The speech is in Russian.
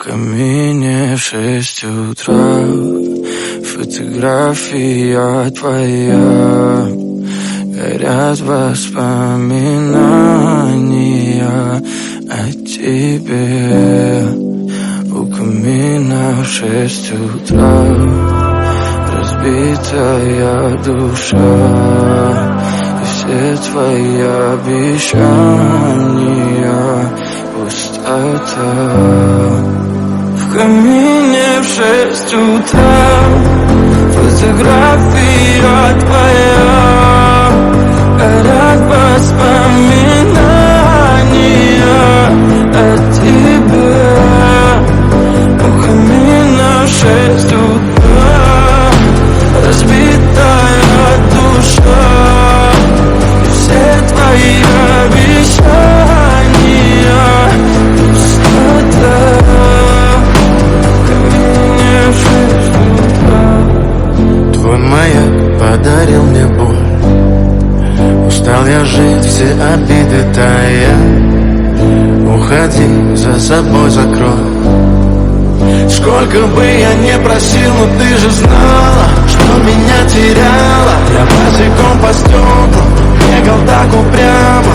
камине в 6 утра фотография твоя, горят воспоминания о тебе. У камина в 6 утра разбитая душа, и все твои обещания пустота. В камине в 6 утра фотография твоя, горят воспоминания о тебе. У камина в 6 утра разбитая душа, и все твои обещания пустота. Твой маяк подарил мне боль, устал я жить, все обиды тая. Уходи, за собой закрой. Сколько бы я не просил, но ты же знала, что меня теряла. Я босиком по стеклам бегал так упрямо,